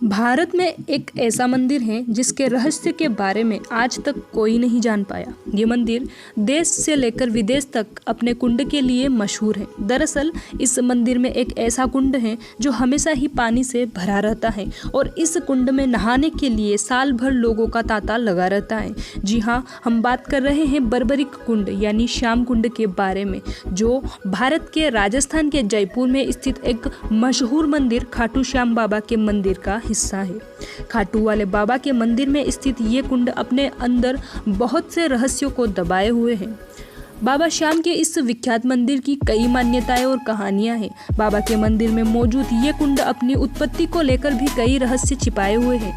भारत में एक ऐसा मंदिर है जिसके रहस्य के बारे में आज तक कोई नहीं जान पाया। ये मंदिर देश से लेकर विदेश तक अपने कुंड के लिए मशहूर है। दरअसल इस मंदिर में एक ऐसा कुंड है जो हमेशा ही पानी से भरा रहता है और इस कुंड में नहाने के लिए साल भर लोगों का तांता लगा रहता है। जी हाँ, हम बात कर रहे हैं बर्बरिक कुंड यानी श्याम कुंड के बारे में, जो भारत के राजस्थान के जयपुर में स्थित एक मशहूर मंदिर खाटू श्याम बाबा के मंदिर का हिस्सा है। खाटू वाले बाबा के मंदिर में स्थित ये कुंड अपने अंदर बहुत से रहस्यों को दबाए हुए हैं। बाबा श्याम के इस विख्यात मंदिर की कई मान्यताएं और कहानियां हैं। बाबा के मंदिर में मौजूद ये कुंड अपनी उत्पत्ति को लेकर भी कई रहस्य छिपाए हुए हैं।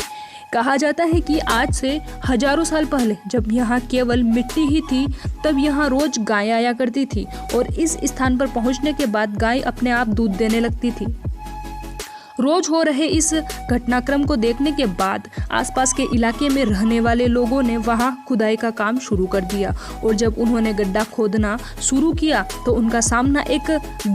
कहा जाता है कि आज से हजारों साल पहले जब यहाँ केवल मिट्टी ही थी, तब यहाँ रोज गाय आया करती थी और इस स्थान पर पहुँचने के बाद गाय अपने आप दूध देने लगती थी। रोज हो रहे इस घटनाक्रम को देखने के बाद आसपास के इलाके में रहने वाले लोगों ने वहां खुदाई का काम शुरू कर दिया और जब उन्होंने गड्ढा खोदना शुरू किया तो उनका सामना एक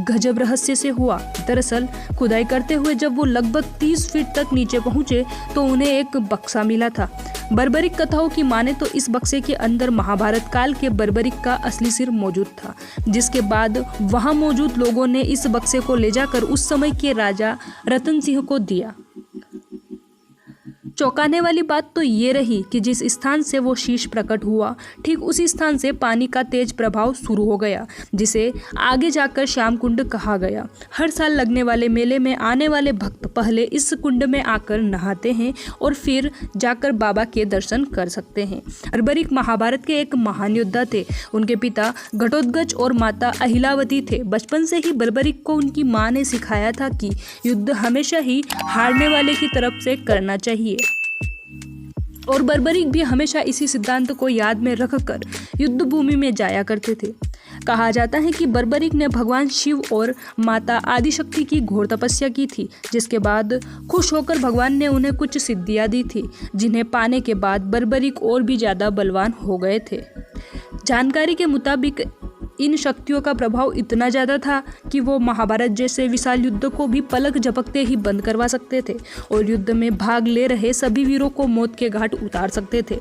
गजब रहस्य से हुआ। दरअसल खुदाई करते हुए जब वो लगभग 30 फीट तक नीचे पहुंचे तो उन्हें एक बक्सा मिला था। बर्बरिक कथाओं की माने तो इस बक्से के अंदर महाभारत काल के बर्बरिक का असली सिर मौजूद था, जिसके बाद वहां मौजूद लोगों ने इस बक्से को ले जाकर उस समय के राजा रतन सिंह को दिया। चौंकाने वाली बात तो ये रही कि जिस स्थान से वो शीश प्रकट हुआ, ठीक उसी स्थान से पानी का तेज प्रभाव शुरू हो गया, जिसे आगे जाकर श्याम कुंड कहा गया। हर साल लगने वाले मेले में आने वाले भक्त पहले इस कुंड में आकर नहाते हैं और फिर जाकर बाबा के दर्शन कर सकते हैं। बर्बरिक महाभारत के एक महान योद्धा थे। उनके पिता घटोत्कच और माता अहिलावती थे। बचपन से ही बर्बरिक को उनकी माँ ने सिखाया था कि युद्ध हमेशा ही हारने वाले की तरफ से करना चाहिए और बर्बरिक भी हमेशा इसी सिद्धांत को याद में रखकर युद्ध भूमि में जाया करते थे। कहा जाता है कि बर्बरिक ने भगवान शिव और माता आदिशक्ति की घोर तपस्या की थी, जिसके बाद खुश होकर भगवान ने उन्हें कुछ सिद्धियां दी थी, जिन्हें पाने के बाद बर्बरिक और भी ज़्यादा बलवान हो गए थे। जानकारी के मुताबिक इन शक्तियों का प्रभाव इतना ज़्यादा था कि वो महाभारत जैसे विशाल युद्ध को भी पलक झपकते ही बंद करवा सकते थे और युद्ध में भाग ले रहे सभी वीरों को मौत के घाट उतार सकते थे।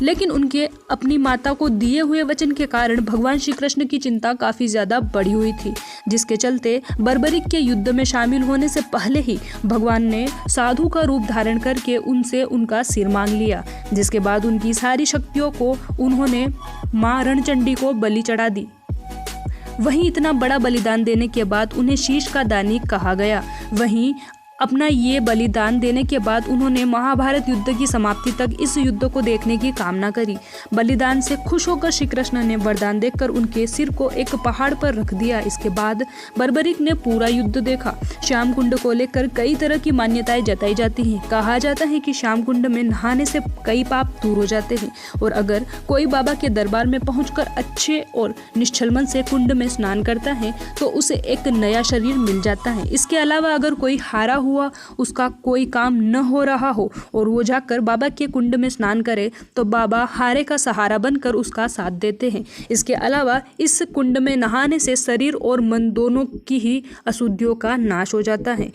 लेकिन उनके अपनी माता को दिए हुए वचन के कारण भगवान श्री कृष्ण की चिंता काफ़ी ज़्यादा बढ़ी हुई थी, जिसके चलते बर्बरिक के युद्ध में शामिल होने से पहले ही भगवान ने साधु का रूप धारण करके उनसे उनका सिर मांग लिया, जिसके बाद उनकी सारी शक्तियों को उन्होंने माँ रणचंडी को बलि चढ़ा दी। वहीं इतना बड़ा बलिदान देने के बाद उन्हें शीश का दानी कहा गया। वहीं अपना ये बलिदान देने के बाद उन्होंने महाभारत युद्ध की समाप्ति तक इस युद्ध को देखने की कामना करी। बलिदान से खुश होकर श्री कृष्ण ने वरदान देकर उनके सिर को एक पहाड़ पर रख दिया। इसके बाद बर्बरिक ने पूरा युद्ध देखा। श्याम कुंड को लेकर कई तरह की मान्यताएं जताई जाती हैं। कहा जाता है कि श्याम कुंड में नहाने से कई पाप दूर हो जाते हैं और अगर कोई बाबा के दरबार में पहुंचकर अच्छे और निश्चल मन से कुंड में स्नान करता है तो उसे एक नया शरीर मिल जाता है। इसके अलावा अगर कोई हारा हुआ, उसका कोई काम न हो रहा हो और वो जाकर बाबा के कुंड में स्नान करे तो बाबा हारे का सहारा बनकर उसका साथ देते हैं। इसके अलावा इस कुंड में नहाने से शरीर और मन दोनों की ही अशुद्धियों का नाश हो जाता है।